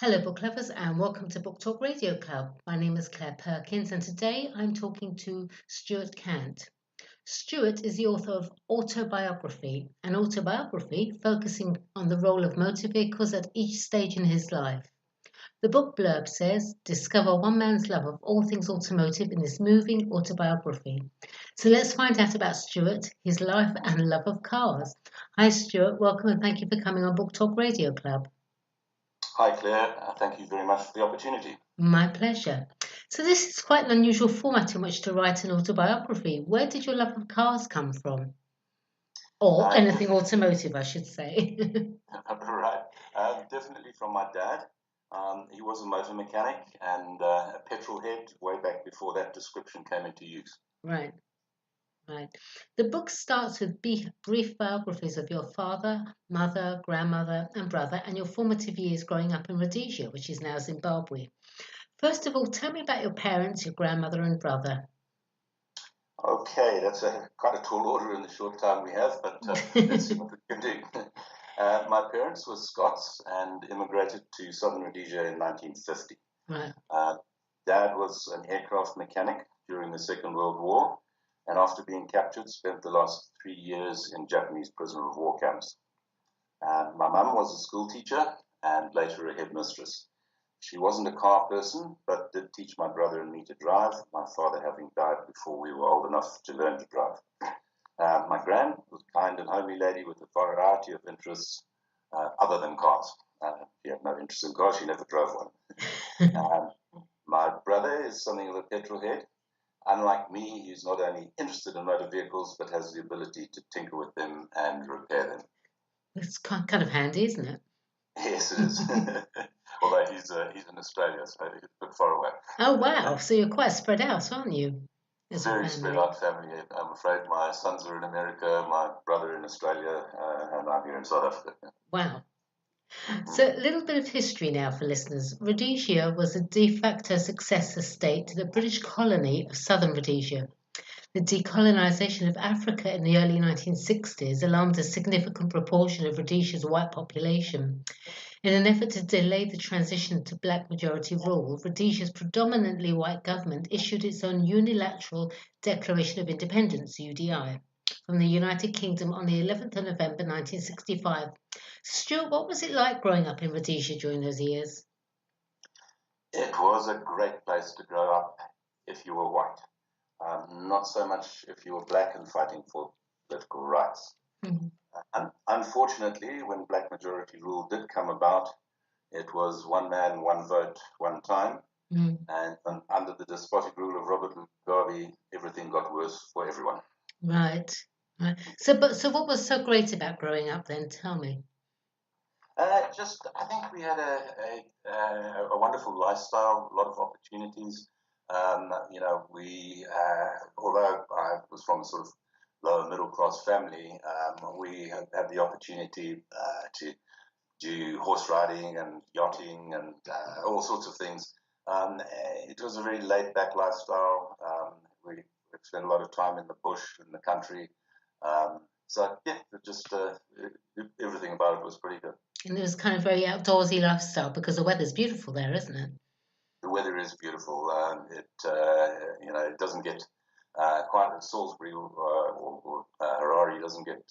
Hello, book lovers, and welcome to Book Talk Radio Club. My name is Claire Perkins, and today I'm talking to Stewart Cant. Stewart is the author of Autobiography, an autobiography focusing on the role of motor vehicles at each stage in his life. The book blurb says, discover one man's love of all things automotive in this moving autobiography. So let's find out about Stewart, his life and love of cars. Hi Stewart, welcome and thank you for coming on Book Talk Radio Club. Hi Claire, thank you very much for the opportunity. My pleasure. So this is quite an unusual format in which to write an autobiography. Where did your love of cars come from? Or anything automotive, I should say. Right, definitely from my dad. He was a motor mechanic and a petrol head way back before that description came into use. Right. The book starts with brief biographies of your father, mother, grandmother, and brother, and your formative years growing up in Rhodesia, which is now Zimbabwe. First of all, tell me about your parents, your grandmother, and brother. Okay, that's quite a tall order in the short time we have, but let's see what we can do. My parents were Scots and immigrated to southern Rhodesia in 1950. Right. Dad was an aircraft mechanic during the Second World War, and after being captured, spent the last 3 years in Japanese prisoner of war camps. My mum was a school teacher and later a headmistress. She wasn't a car person, but did teach my brother and me to drive, my father having died before we were old enough to learn to drive. My gran was a kind and homely lady with a variety of interests other than cars. She had no interest in cars, she never drove one. My brother is something of a petrol head. Unlike me, he's not only interested in motor vehicles, but has the ability to tinker with them and repair them. It's kind of handy, isn't it? Yes, it is. Although he's in Australia, so he's a bit far away. Oh, wow. So you're quite spread out, aren't you? Very spread out family. I'm afraid my sons are in America, my brother in Australia, and I'm here in South Africa. Wow. So a little bit of history now for listeners. Rhodesia was a de facto successor state to the British colony of southern Rhodesia. The decolonisation of Africa in the early 1960s alarmed a significant proportion of Rhodesia's white population. In an effort to delay the transition to black majority rule, Rhodesia's predominantly white government issued its own unilateral Declaration of Independence, UDI, from the United Kingdom on the 11th of November 1965. Stuart, what was it like growing up in Rhodesia during those years? It was a great place to grow up if you were white. Not so much if you were black and fighting for political rights. Mm-hmm. And unfortunately, when black majority rule did come about, it was one man, one vote, one time. Mm. And under the despotic rule of Robert Mugabe, everything got worse for everyone. Right. So what was so great about growing up then? Tell me. I think we had a wonderful lifestyle, a lot of opportunities. Although I was from a sort of lower middle class family, we had the opportunity to do horse riding and yachting and all sorts of things. It was a very laid back lifestyle. We spent a lot of time in the bush, in the country. Everything about it was pretty good. And it was kind of very outdoorsy lifestyle because the weather's beautiful there, isn't it? The weather is beautiful. It doesn't get quite as Salisbury or Harare doesn't get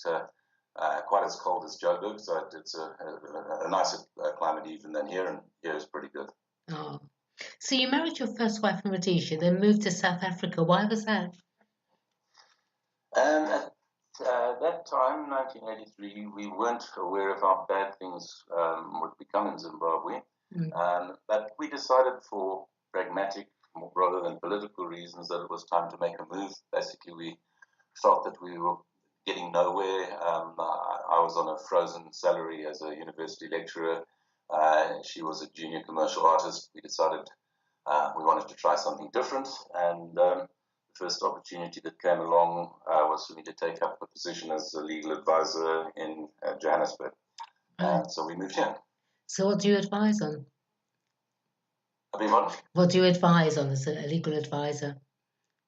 quite as cold as Joburg, so it's a nicer climate even than here, and here is pretty good. Oh, so you married your first wife in Rhodesia, then moved to South Africa. Why was that? At that time, 1983, we weren't aware of how bad things would become in Zimbabwe. But we decided for pragmatic rather than political reasons that it was time to make a move. Basically, we felt that we were getting nowhere. I was on a frozen salary as a university lecturer. She was a junior commercial artist. We decided we wanted to try something different, and the first opportunity that came along was for me to take up a position as a legal advisor in Johannesburg. So we moved here. So what do you advise on? What do you advise on as a legal advisor?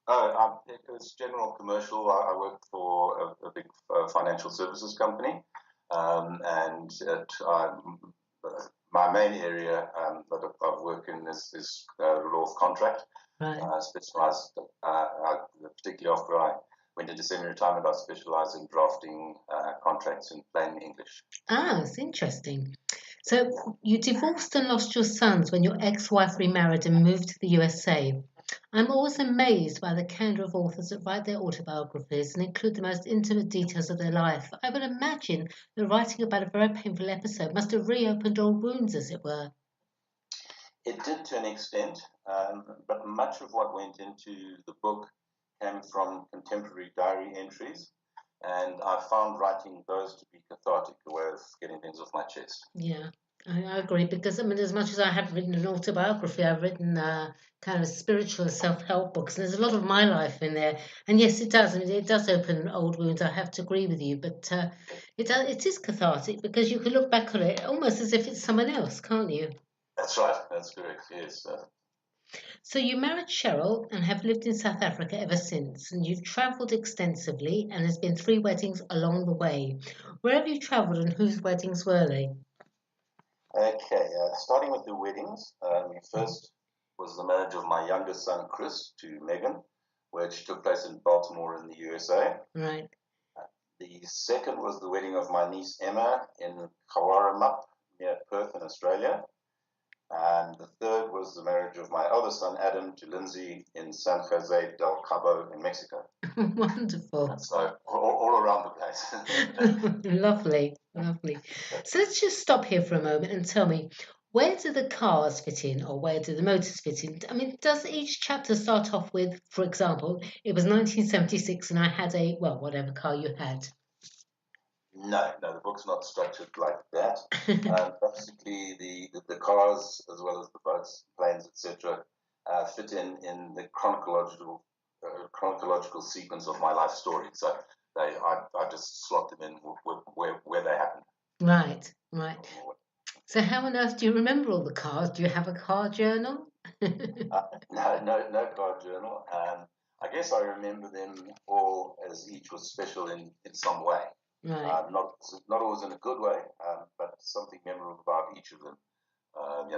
It was general commercial. I worked for a big financial services company, and my main area that I've worked in is law of contract. Right. Specialized, particularly after I went into semi-retirement, I specialized in drafting contracts in plain English. Ah, it's interesting. So you divorced and lost your sons when your ex-wife remarried and moved to the USA. I'm always amazed by the candor of authors that write their autobiographies and include the most intimate details of their life. I would imagine that writing about a very painful episode must have reopened old wounds, as it were. It did to an extent, but much of what went into the book came from contemporary diary entries, and I found writing those to be cathartic, a way of getting things off my chest. Yeah, I agree because I mean, as much as I have written an autobiography, I've written kind of spiritual self-help books, and there's a lot of my life in there. And yes, it does. I mean, it does open old wounds. I have to agree with you, but it is cathartic because you can look back on it almost as if it's someone else, can't you? That's right. That's correct. Yes. So you married Cheryl and have lived in South Africa ever since, and you've travelled extensively, and there's been 3 weddings along the way. Where have you travelled, and whose weddings were they? Okay. Starting with the weddings, first was the marriage of my youngest son Chris to Megan, which took place in Baltimore in the USA. Right. The second was the wedding of my niece Emma in Kawaramapp near Perth in Australia. And the third was the marriage of my eldest son Adam to Lindsay in San Jose del Cabo in Mexico. Wonderful. So all around the place. Lovely, lovely. So let's just stop here for a moment and tell me, where do the cars fit in or where do the motors fit in? I mean, does each chapter start off with, for example, it was 1976 and I had a, well, whatever car you had? No, the book's not structured like that. Basically, the cars as well as the boats, planes, etc., fit in the chronological sequence of my life story. So I just slot them in where they happen. Right, right. So how on earth do you remember all the cars? Do you have a car journal? No car journal. I guess I remember them all as each was special in some way. Right. Not always in a good way, but something memorable about each of them.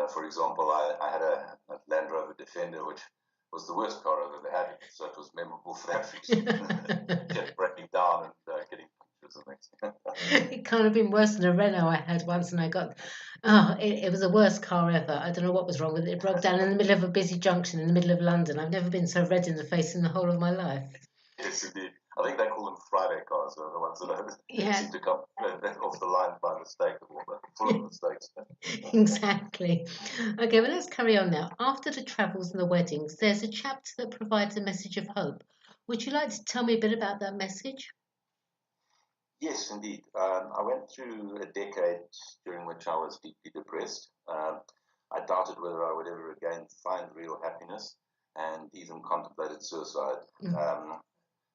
For example, I had a Land Rover Defender, which was the worst car I've ever had, so it was memorable for that reason. Kept breaking down and getting punctures and things. It can't have been worse than a Renault I had once, and I got, oh, it was the worst car ever. I don't know what was wrong with it. It broke down in the middle of a busy junction in the middle of London. I've never been so red in the face in the whole of my life. Yes, indeed. I think they call them Friday cars, the ones that seem to come off the line by mistake, or full of mistakes. Exactly. Okay, well, let's carry on now. After the travels and the weddings, there's a chapter that provides a message of hope. Would you like to tell me a bit about that message? Yes, indeed. I went through a decade during which I was deeply depressed. I doubted whether I would ever again find real happiness and even contemplated suicide.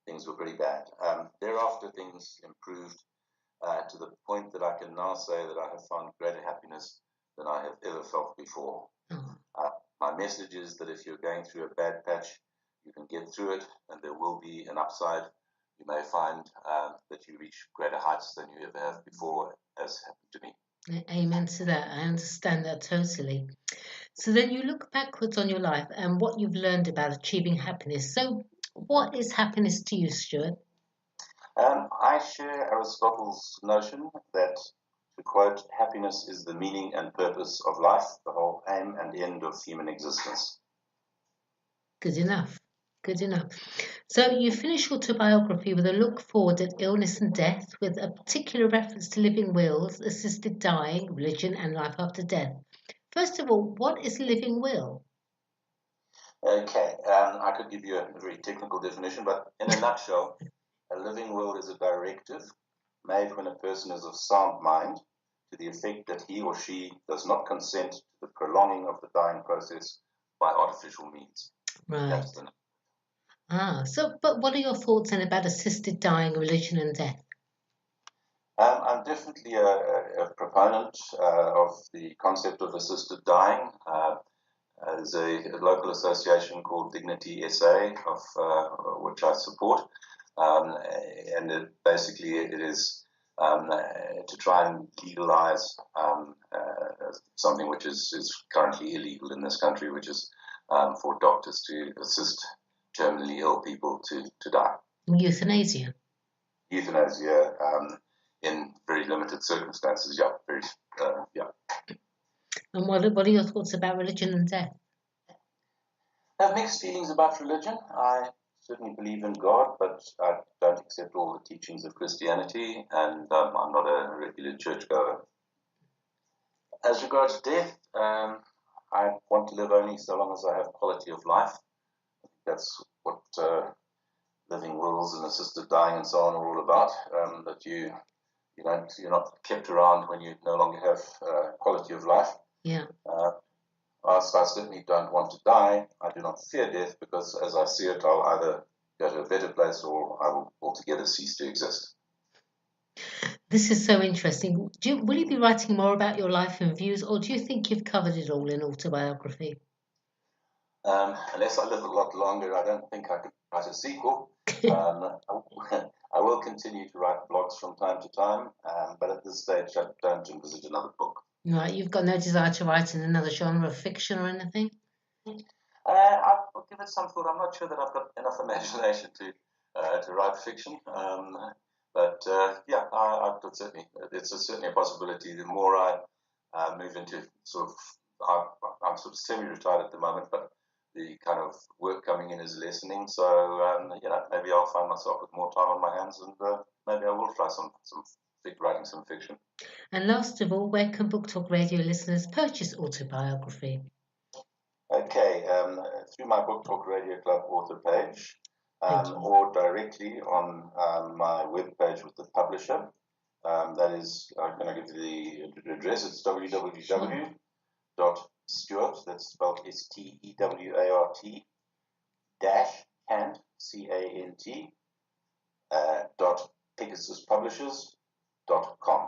Things were pretty bad. Thereafter, things improved to the point that I can now say that I have found greater happiness than I have ever felt before. My message is that if you're going through a bad patch, you can get through it, and there will be an upside. You may find that you reach greater heights than you ever have before, as happened to me. Amen to that. I understand that totally. So then you look backwards on your life and what you've learned about achieving happiness. So, what is happiness to you, Stewart? I share Aristotle's notion that, to quote, happiness is the meaning and purpose of life, the whole aim and end of human existence. Good enough. Good enough. So you finish your autobiography with a look forward at illness and death, with a particular reference to living wills, assisted dying, religion, and life after death. First of all, what is living will? Okay, I could give you a very technical definition, but in a nutshell, a living will is a directive made when a person is of sound mind to the effect that he or she does not consent to the prolonging of the dying process by artificial means. Right. But what are your thoughts then about assisted dying, religion, and death? I'm definitely a proponent of the concept of assisted dying. There's a local association called Dignity SA, of which I support, and basically it is to try and legalize something which is currently illegal in this country, which is for doctors to assist terminally ill people to die. Euthanasia. Euthanasia, in very limited circumstances, yeah. And what are your thoughts about religion and death? I have mixed feelings about religion. I certainly believe in God, but I don't accept all the teachings of Christianity, and I'm not a regular churchgoer. As regards death, I want to live only so long as I have quality of life. That's what living wills and assisted dying and so on are all about. That you're not kept around when you no longer have quality of life. Yeah. Whilst I certainly don't want to die, I do not fear death, because as I see it, I'll either go to a better place or I will altogether cease to exist. This is so interesting. Will you be writing more about your life and views, or do you think you've covered it all in Autobiography? Unless I live a lot longer, I don't think I could write a sequel. I will continue to write blogs from time to time, but at this stage, I don't envisage another book. Right, you've got no desire to write in another genre of fiction or anything? I'll give it some thought. I'm not sure that I've got enough imagination to write fiction. But I could certainly. It's certainly a possibility. The more I move into sort of, I'm sort of semi-retired at the moment, but the kind of work coming in is lessening. So maybe I'll find myself with more time on my hands, and maybe I will try writing some fiction. And last of all, where can Book Talk Radio listeners purchase Autobiography? Okay, through my Book Talk Radio Club author page, or directly on my webpage with the publisher. That is, I'm going to give you the address. It's www.Stewart, that's spelled Stewart, Cant, Cant, .PegasusPublishers.com.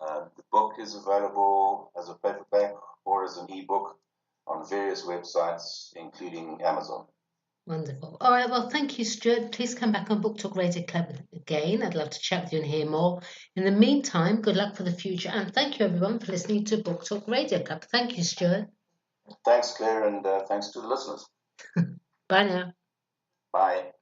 The book is available as a paperback or as an ebook on various websites, including Amazon. Wonderful. All right, well, thank you, Stewart. Please come back on Book Talk Radio Club again. I'd love to chat with you and hear more. In the meantime, good luck for the future, and thank you, everyone, for listening to Book Talk Radio Club. Thank you, Stewart. Thanks, Claire, and thanks to the listeners. Bye now. Bye.